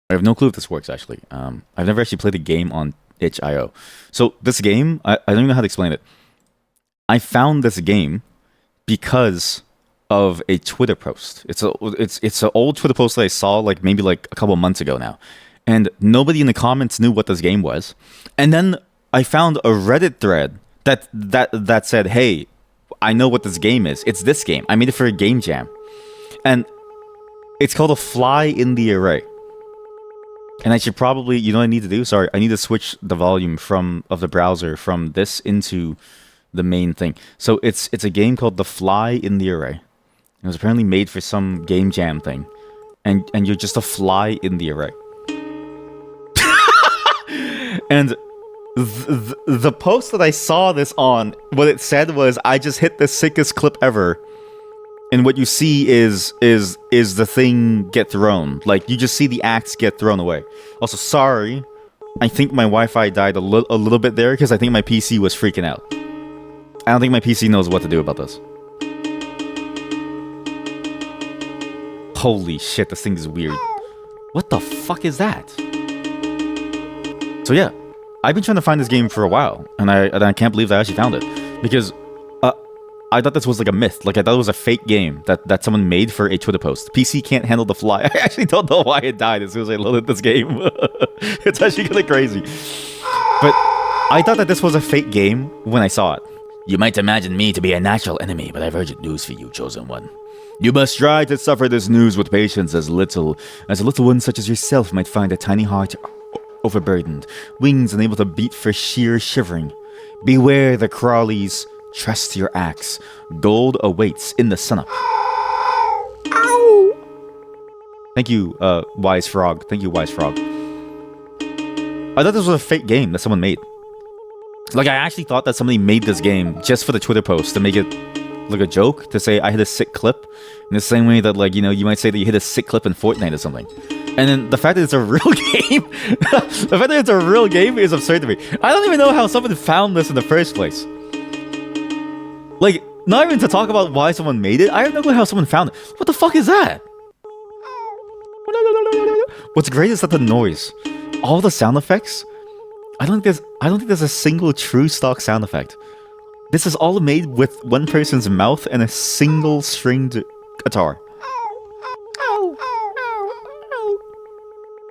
I have no clue if this works actually. I've never actually played a game on itch.io. So this game, I don't even know how to explain it. I found this game because of a Twitter post. It's an old Twitter post that I saw like maybe like a couple months ago now, and nobody in the comments knew what this game was. And then I found a Reddit thread that said, "Hey, I know what this game is. It's this game. I made it for a game jam, and it's called a Fly in the Array." And I should probably, you know what I need to do? Sorry, I need to switch the volume from of the browser from this into the main thing. So it's a game called The Fly in the Array. It was apparently made for some game jam thing, and you're just a fly in the array. And the post that I saw this on, what it said was, "I just hit the sickest clip ever." And what you see is the thing get thrown. Like you just see the axe get thrown away. Also, sorry, I think my Wi-Fi died a little bit there because I think my PC was freaking out. I don't think my PC knows what to do about this. Holy shit, this thing is weird. What the fuck is that? So yeah, I've been trying to find this game for a while, and I can't believe I actually found it because I thought this was like a myth. Like I thought it was a fake game that someone made for a Twitter post. PC can't handle the fly. I actually don't know why it died as soon as I loaded this game. It's actually kind of crazy. But I thought that this was a fake game when I saw it. You might imagine me to be a natural enemy, but I've urgent news for you, chosen one. You must try to suffer this news with patience, as a little one such as yourself might find a tiny heart overburdened, wings unable to beat for sheer shivering. Beware the crawlies. Trust your axe. Gold awaits in the sunup. Ow! Thank you, Wise Frog. Thank you, Wise Frog. I thought this was a fake game that someone made. Like, I actually thought that somebody made this game just for the Twitter post to make it like a joke, to say I hit a sick clip in the same way that, like, you know, you might say that you hit a sick clip in Fortnite or something. And then the fact that it's a real game, the fact that it's a real game is absurd to me. I don't even know how someone found this in the first place. Like, not even to talk about why someone made it, I have no clue how someone found it. What the fuck is that? What's great is that the noise, all the sound effects, I don't think there's a single true stock sound effect. This is all made with one person's mouth and a single stringed guitar.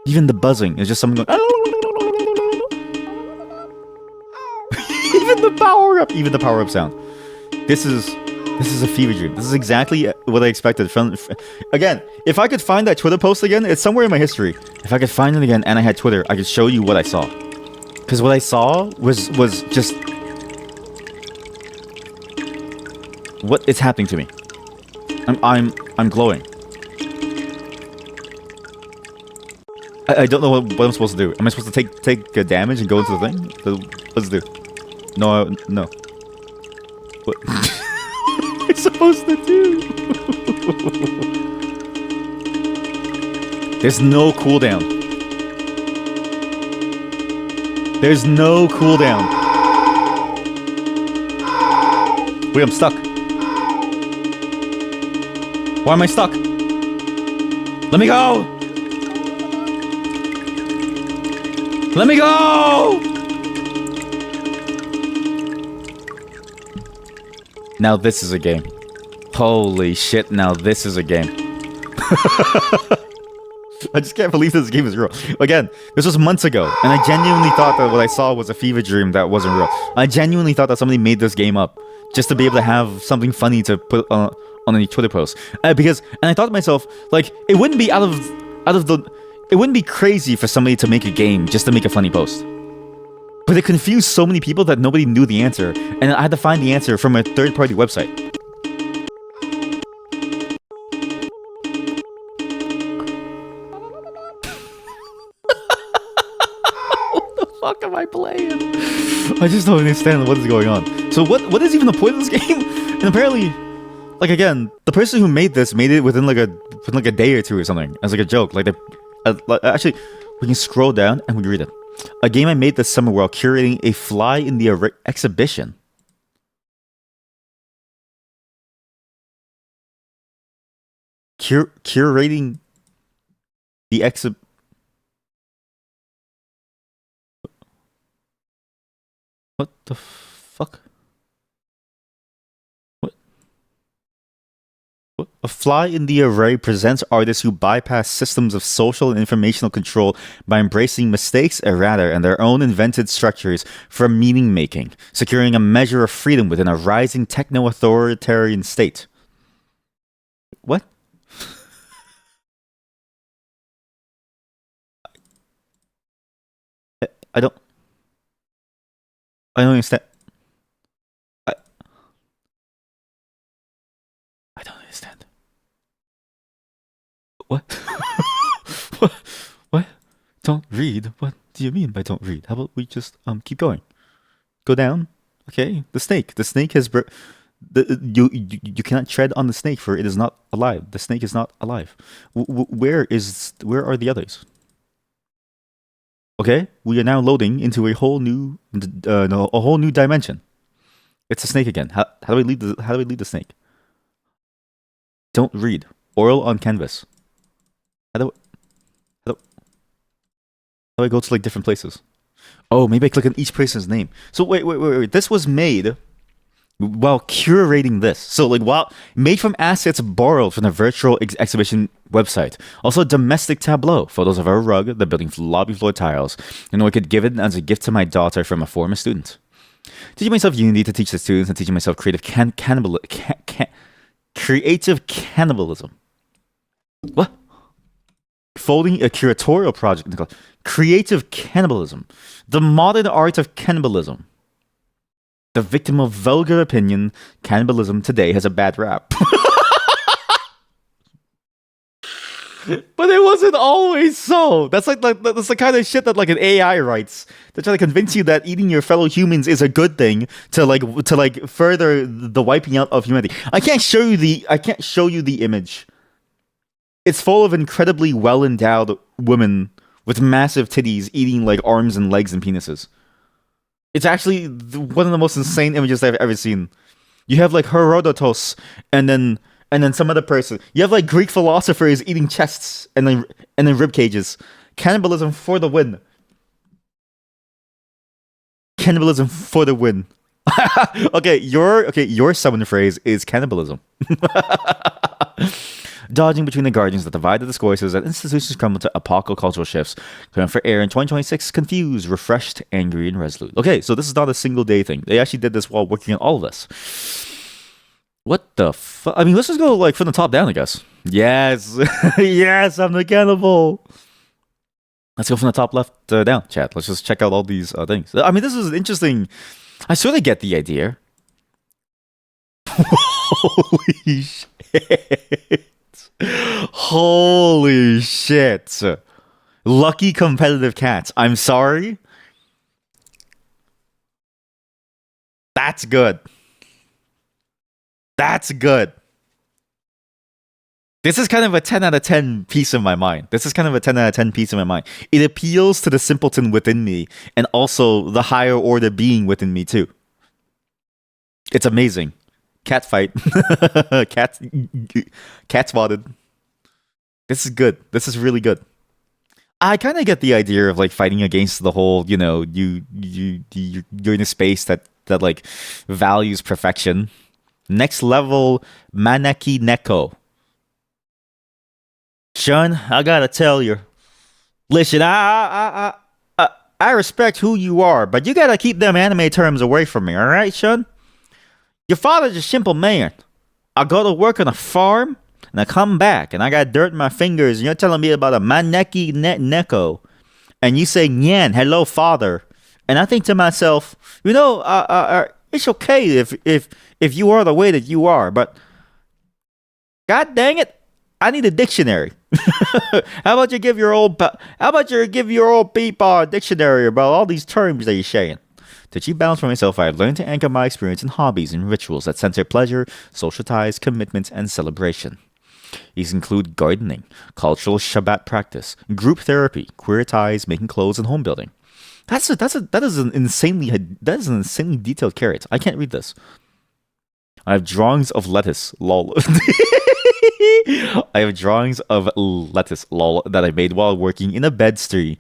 Even the buzzing is just someone going. Even the power up sound. This is a fever dream. This is exactly what I expected from. Again, if I could find that Twitter post again, it's somewhere in my history. If I could find it again and I had Twitter, I could show you what I saw. Because what I saw was just what is happening to me. I'm glowing. I don't know what I'm supposed to do. Am I supposed to take damage and go into the thing? Let's do. No, no. What am I supposed to do? There's no cooldown. There's no cooldown. Wait, I'm stuck. Why am I stuck? Let me go! Let me go! Now this is a game. Holy shit, now this is a game. I just can't believe this game is real. Again, this was months ago, and I genuinely thought that what I saw was a fever dream that wasn't real. I genuinely thought that somebody made this game up just to be able to have something funny to put on any Twitter post. And I thought to myself, like, it wouldn't be it wouldn't be crazy for somebody to make a game just to make a funny post. But it confused so many people that nobody knew the answer, and I had to find the answer from a third-party website. What the fuck am I playing? I just don't understand what is going on. So what is even the point of this game? And apparently, like, again, the person who made this made it within like a day or two or something as like a joke. Like actually, we can scroll down and we can read it. A game I made this summer while curating a Fly in the Array exhibition. Curating the What the fuck? What? What? A fly in the array presents artists who bypass systems of social and informational control by embracing mistakes, errata, and their own invented structures for meaning making, securing a measure of freedom within a rising techno authoritarian state. What? I don't. I don't understand. I, I don't understand. What? What? What? Don't read? What do you mean by don't read? How about we just keep going? Go down. Okay. The snake. The snake has. You cannot tread on the snake, for it is not alive. The snake is not alive. Where are the others? Okay, we are now loading into a whole new no, a whole new dimension. It's a snake again. How do we lead the snake? Don't read. Oral on canvas. How do how do, how do I go to like different places? Oh, maybe I click on each person's name. So wait. This was made while curating this. So like while made from assets borrowed from the virtual exhibition website. Also domestic tableau, photos of our rug, the building lobby floor tiles, and I could give it as a gift to my daughter from a former student. Teaching myself Unity to teach the students and teaching myself creative cannibalism. What? Folding a curatorial project called creative cannibalism. The modern art of cannibalism. The victim of vulgar opinion, cannibalism today has a bad rap. But it wasn't always so. That's the kind of shit that like an AI writes. They're trying to convince you that eating your fellow humans is a good thing to further the wiping out of humanity. I can't show you the image. It's full of incredibly well endowed women with massive titties eating like arms and legs and penises. It's actually one of the most insane images I've ever seen. You have like Herodotus, and then some other person. You have like Greek philosophers eating chests and then rib cages. Cannibalism for the win. Cannibalism for the win. Your summon phrase is cannibalism. Dodging between the guardians that divide the discourses that institutions crumble to apocalyptic shifts. Coming for air in 2026, confused, refreshed, angry, and resolute. Okay, so this is not a single day thing. They actually did this while working on all of this. What the fuck? I mean, let's just go like from the top down, I guess. Yes. Yes, I'm the cannibal. Let's go from the top left down, chat. Let's just check out all these things. I mean, this is interesting. I sort of get the idea. Holy shit. Holy shit. Lucky competitive cats. I'm sorry. That's good. That's good. This is kind of a 10 out of 10 piece of my mind. It appeals to the simpleton within me and also the higher order being within me too. It's amazing. Cat fight. Cat spotted. This is good. This is really good. I kind of get the idea of like fighting against the whole, you're in a space that like values perfection. Next level Maneki Neko. Shun, I gotta tell you. Listen, I respect who you are, but you gotta keep them anime terms away from me, alright, Shun? Your father's a simple man. I go to work on a farm, and I come back, and I got dirt in my fingers, and you're telling me about a Maneki Neko. And you say, Nyan, hello, father. And I think to myself, it's okay if you are the way that you are, but god dang it, I need a dictionary. How about you give your old people a dictionary about all these terms that you're saying? To achieve balance for myself, I have learned to anchor my experience in hobbies and rituals that center pleasure, social ties, commitment, and celebration. These include gardening, cultural Shabbat practice, group therapy, queer ties, making clothes, and home building. That is an insanely detailed carrot. I can't read this. I have drawings of lettuce, lol. I have drawings of lettuce, lol, that I made while working in a bed study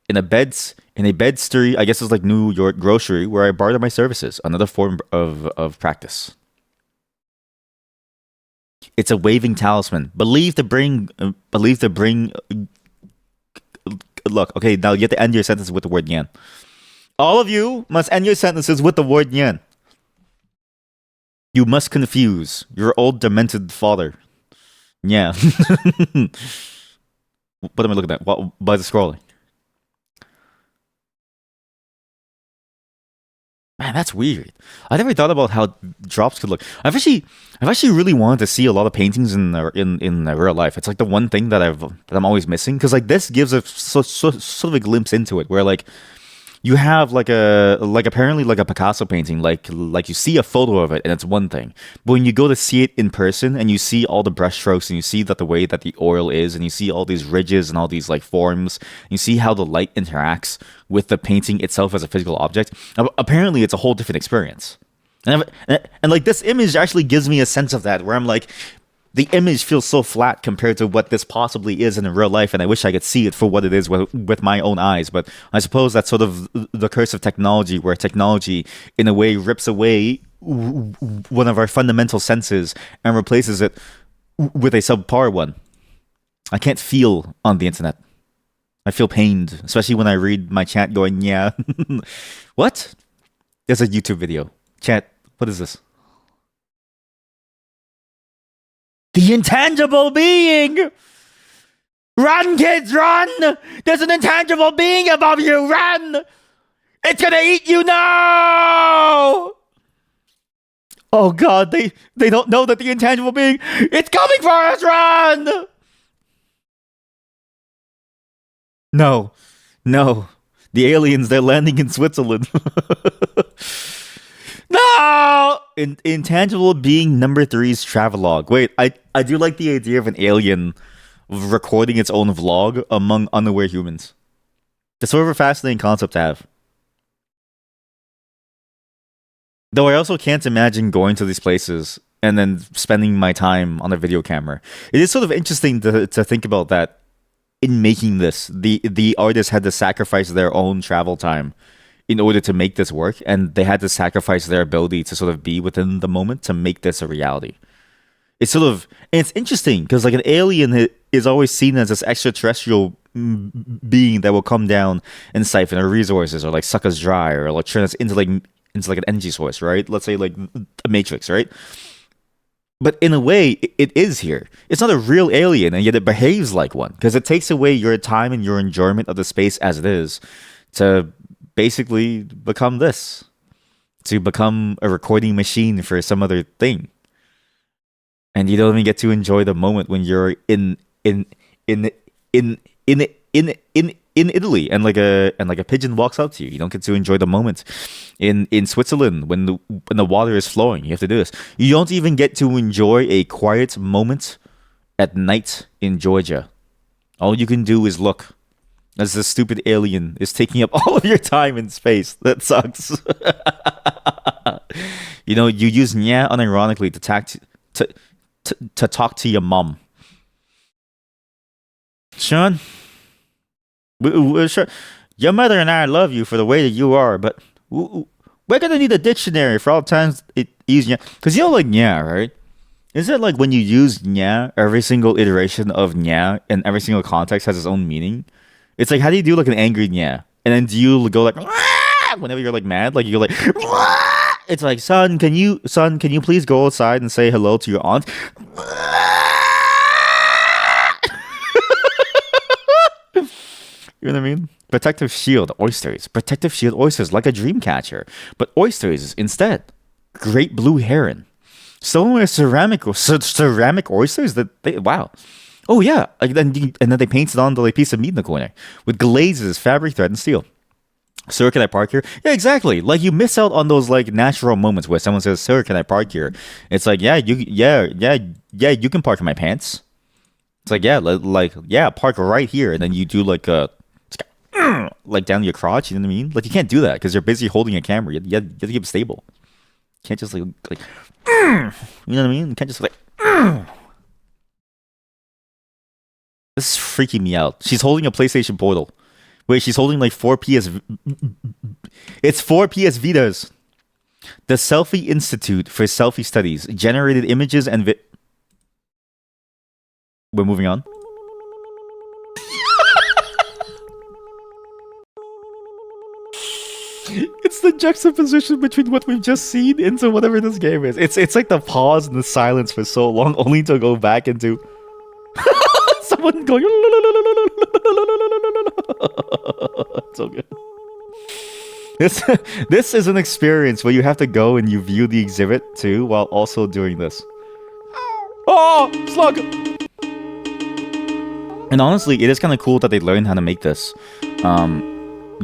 in a bedstery, I guess it's like New York grocery where I barter my services. Another form of practice. It's a waving talisman, believed to bring. Look, okay, now you have to end your sentence with the word yan. All of you must end your sentences with the word yan. You must confuse your old demented father. Yeah. What am I looking at? By the scrolling. Man, that's weird. I never thought about how drops could look. I've actually really wanted to see a lot of paintings in real life. It's like the one thing that I'm always missing, because like this gives a sort of a glimpse into it, where like you have like apparently like a Picasso painting, like you see a photo of it and it's one thing, but when you go to see it in person and you see all the brushstrokes and you see that the way that the oil is and you see all these ridges and all these like forms, you see how the light interacts with the painting itself as a physical object. Apparently, it's a whole different experience, and like this image actually gives me a sense of that, where I'm like, the image feels so flat compared to what this possibly is in real life, and I wish I could see it for what it is with my own eyes. But I suppose that's sort of the curse of technology, where technology, in a way, rips away one of our fundamental senses and replaces it with a subpar one. I can't feel on the internet. I feel pained, especially when I read my chat going, yeah. What? There's a YouTube video. Chat, what is this? The intangible being! Run, kids, run! There's an intangible being above you! Run! It's gonna eat you now! Oh god, they don't know that the intangible being... It's coming for us! Run! No. The aliens, they're landing in Switzerland. No! Intangible being number 3's travelogue. Wait, I do like the idea of an alien recording its own vlog among unaware humans. That's sort of a fascinating concept to have. Though I also can't imagine going to these places and then spending my time on a video camera. It is sort of interesting to think about that in making this. The artist had to sacrifice their own travel time in order to make this work, and they had to sacrifice their ability to sort of be within the moment to make this a reality. It's sort of, and it's interesting because like an alien is always seen as this extraterrestrial being that will come down and siphon our resources, or like suck us dry, or like turn us into like an energy source, right? Let's say like a Matrix, right? But in a way, it is here. It's not a real alien, and yet it behaves like one, because it takes away your time and your enjoyment of the space as it is to basically become this, to become a recording machine for some other thing, and you don't even get to enjoy the moment when you're in Italy and like a pigeon walks up to you. You don't get to enjoy the moment in Switzerland when the water is flowing. You have to do this. You don't even get to enjoy a quiet moment at night in Georgia. All you can do is look as the stupid alien is taking up all of your time in space. That sucks. You know, you use nya unironically to talk to your mom. Sean, sure, your mother and I love you for the way that you are, but we're gonna need a dictionary for all times it use nya. Because you know, like nya, right? Is it like when you use nya, every single iteration of nya in every single context has its own meaning? It's like, how do you do like an angry nya? And then do you go like whenever you're like mad? Like you go like it's like, son, can you please go outside and say hello to your aunt? You know what I mean? Protective shield oysters. Protective shield oysters, like a dream catcher. But oysters instead. Great blue heron. Stoneware ceramic oysters that they, wow. Oh yeah. And then they painted on the like, piece of meat in the corner with glazes, fabric, thread, and steel. Sir, can I park here? Yeah, exactly. Like you miss out on those like natural moments where someone says, "Sir, can I park here?" It's like, yeah, you can park in my pants. It's like, yeah, park right here, and then you do like a like down your crotch. You know what I mean? Like you can't do that because you're busy holding a camera. You have to keep it stable. You can't just like you know what I mean? You can't just like. This is freaking me out. She's holding a PlayStation Portal Wait, she's holding like 4 PS. It's 4 PS Vitas. The Selfie Institute for Selfie Studies generated images and we're moving on. It's the juxtaposition between what we've just seen into whatever this game is. It's like the pause and the silence for so long, only to go back into someone going. So good. This is an experience where you have to go and you view the exhibit too, while also doing this. Oh, slug! And honestly, it is kind of cool that they learned how to make this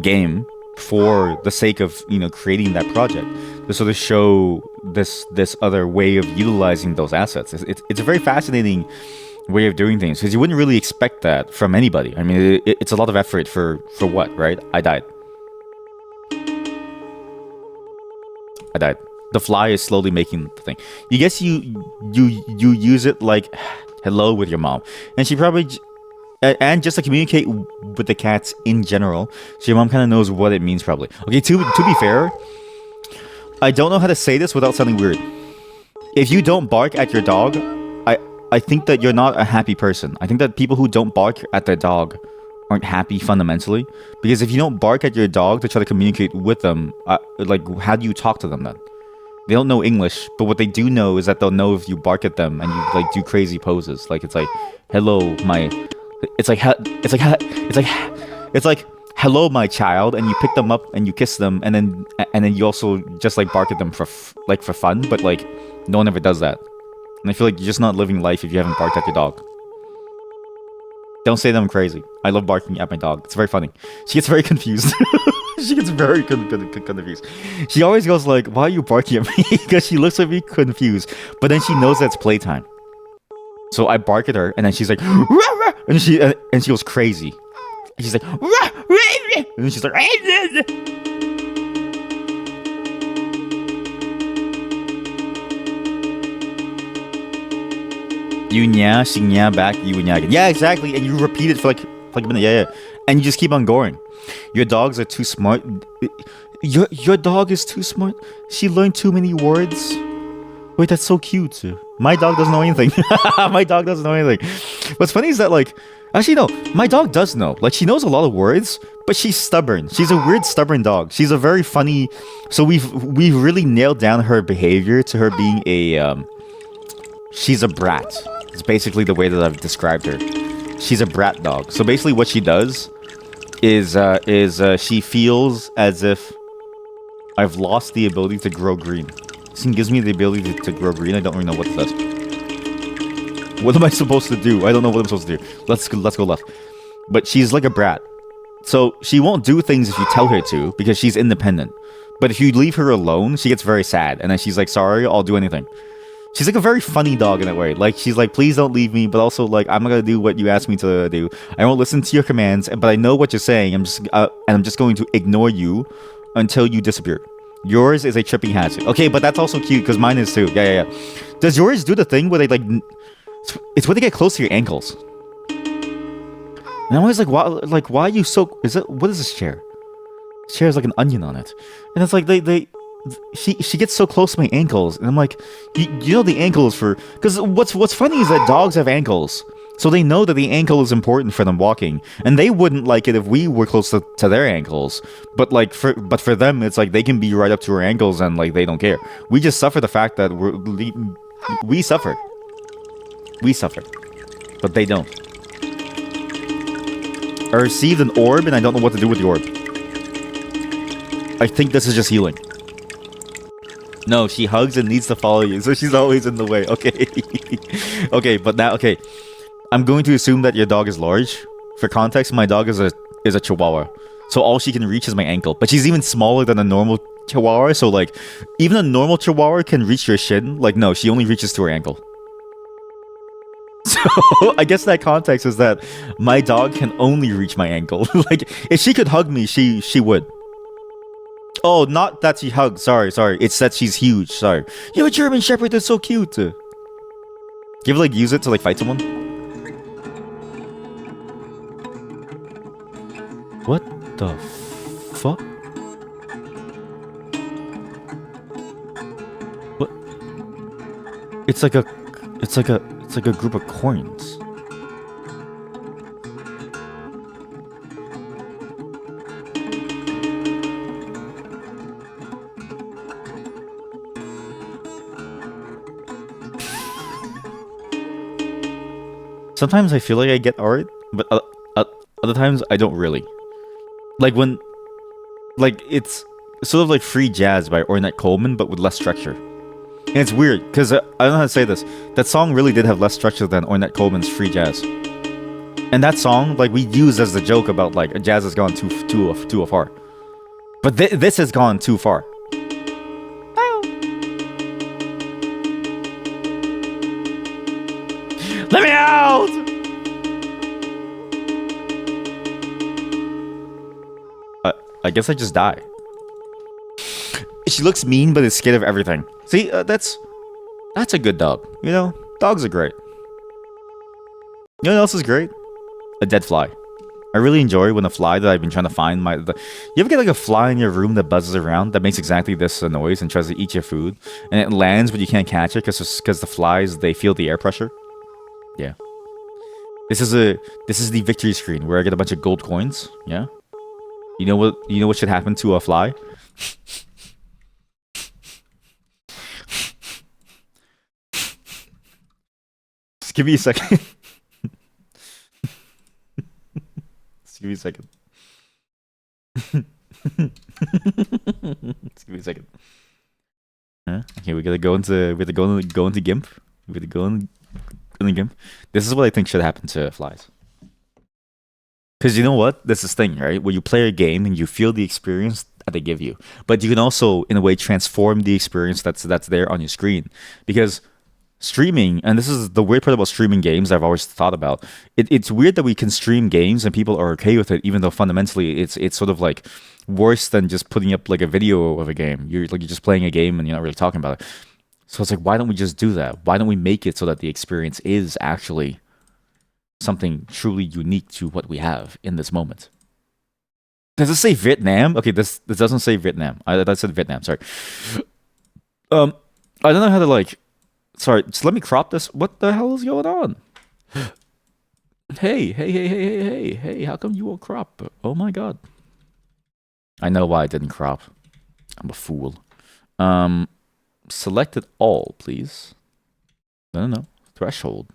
game for the sake of, you know, creating that project, to sort of show this other way of utilizing those assets. It's a very fascinating way of doing things, because you wouldn't really expect that from anybody. I mean, it's a lot of effort for what, right? I died. The fly is slowly making the thing. You guess you use it like hello with your mom, and she probably and just to communicate with the cats in general, so your mom kind of knows what it means probably. Okay, to be fair, I don't know how to say this without sounding weird. If you don't bark at your dog, I think that you're not a happy person. I think that people who don't bark at their dog aren't happy fundamentally, because if you don't bark at your dog to try to communicate with them, like, how do you talk to them then? They don't know English, but what they do know is that they'll know if you bark at them and you like do crazy poses. Like, it's like, hello, my... It's like hello, my child, and you pick them up and you kiss them, and then you also just like bark at them for fun, but like no one ever does that. And I feel like you're just not living life if you haven't barked at your dog. Don't say that I'm crazy. I love barking at my dog. It's very funny. She gets very confused. She gets very confused. She always goes like, "Why are you barking at me?" Because she looks at me confused, but then she knows that's playtime. So I bark at her, and then she's like, "Rah, rah," and she goes crazy. And she's like, "Rah, rah, rah," and then she's like, you nya, she nya back, you nya again. Yeah, exactly. And you repeat it for like a minute. Yeah. And you just keep on going. Your dogs are too smart. Your dog is too smart. She learned too many words. Wait, that's so cute. My dog doesn't know anything. My dog doesn't know anything. What's funny is that, like, actually no, my dog does know. Like, she knows a lot of words, but she's stubborn. She's a weird stubborn dog. She's a very funny. So we've really nailed down her behavior to her being a she's a brat. It's basically the way that I've described her. She's a brat dog. So basically what she does is she feels as if I've lost the ability to grow green. This gives me the ability to grow green. I don't really know what this does. What am I supposed to do? I don't know what I'm supposed to do. Let's go left. But she's like a brat. So she won't do things if you tell her to, because she's independent. But if you leave her alone, she gets very sad. And then she's like, sorry, I'll do anything. She's like a very funny dog in that way. Like, she's like, please don't leave me, but also like, I'm not gonna do what you ask me to do. I won't listen to your commands, but I know what you're saying. I'm just going to ignore you until you disappear. Yours is a trippy hatchet. Okay, but that's also cute because mine is too. Yeah. Does yours do the thing where they like? It's where they get close to your ankles. And I'm always like, why are you so? What is this chair? This chair has like an onion on it, and it's like she gets so close to my ankles, and I'm like, you know the ankle is for, because what's funny is that dogs have ankles, so they know that the ankle is important for them walking, and they wouldn't like it if we were close to their ankles, but for them it's like they can be right up to our ankles and like they don't care. We just suffer the fact that we suffer, but they don't. I received an orb and I don't know what to do with the orb. I think this is just healing. No, she hugs and needs to follow you, so she's always in the way. Okay. Okay. I'm going to assume that your dog is large. For context, my dog is a Chihuahua, so all she can reach is my ankle. But she's even smaller than a normal Chihuahua, so like, even a normal Chihuahua can reach your shin. Like, no, she only reaches to her ankle. So I guess that context is that my dog can only reach my ankle. Like, if she could hug me, she would. Oh, not that she hugs. Sorry. It's that she's huge. Sorry. You have a German Shepherd that's so cute. You ever like use it to like fight someone? What? What the fuck? What? It's like a group of coins. Sometimes I feel like I get art, but other times I don't really. Like when, like it's sort of like Free Jazz by Ornette Coleman, but with less structure. And it's weird because I don't know how to say this. That song really did have less structure than Ornette Coleman's Free Jazz. And that song, like we use as the joke about like jazz has gone too far. But this has gone too far. Let me out! I guess I just die. She looks mean, but is scared of everything. See, that's a good dog. You know, dogs are great. You know what else is great? A dead fly. I really enjoy when a fly that I've been trying to find you ever get like a fly in your room that buzzes around that makes exactly this noise and tries to eat your food, and it lands but you can't catch it because the flies, they feel the air pressure. Yeah. This is the victory screen where I get a bunch of gold coins. Yeah. You know what should happen to a fly? Just give me a second. Just give me a second. Just give me a second. Huh? Okay, we gotta go into GIMP. We gotta go in the GIMP. This is what I think should happen to flies. Because you know what? This is the thing, right? Where you play a game and you feel the experience that they give you. But you can also, in a way, transform the experience that's there on your screen. Because streaming, and this is the weird part about streaming games I've always thought about. It's weird that we can stream games and people are okay with it, even though fundamentally it's sort of like worse than just putting up like a video of a game. You're just playing a game and you're not really talking about it. So it's like, why don't we just do that? Why don't we make it so that the experience is actually something truly unique to what we have in this moment? Does it say Vietnam? Okay, this doesn't say Vietnam. That said Vietnam. Sorry. I don't know how to like. Sorry, just let me crop this. What the hell is going on? Hey! How come you won't crop? Oh my god. I know why I didn't crop. I'm a fool. Select it all, please. No. Threshold.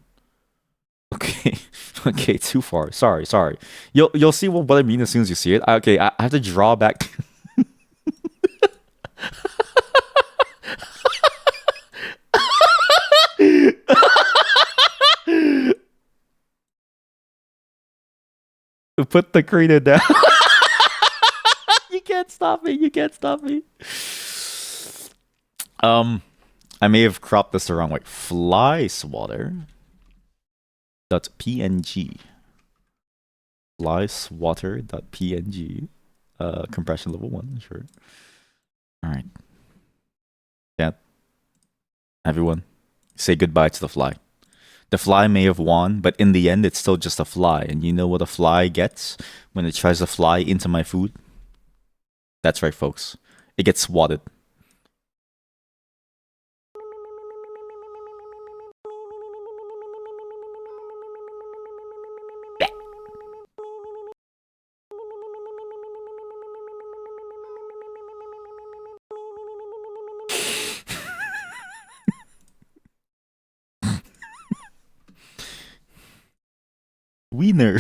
Okay, okay, too far. Sorry. You'll see what I mean as soon as you see it. Okay, I have to draw back. Put the creator down. You can't stop me. I may have cropped this the wrong way. Fly swatter. .png. Flyswatter.png. Compression level 1, sure. Alright. Yeah. Everyone, say goodbye to the fly. The fly may have won, but in the end, it's still just a fly. And you know what a fly gets when it tries to fly into my food? That's right, folks. It gets swatted. Wiener.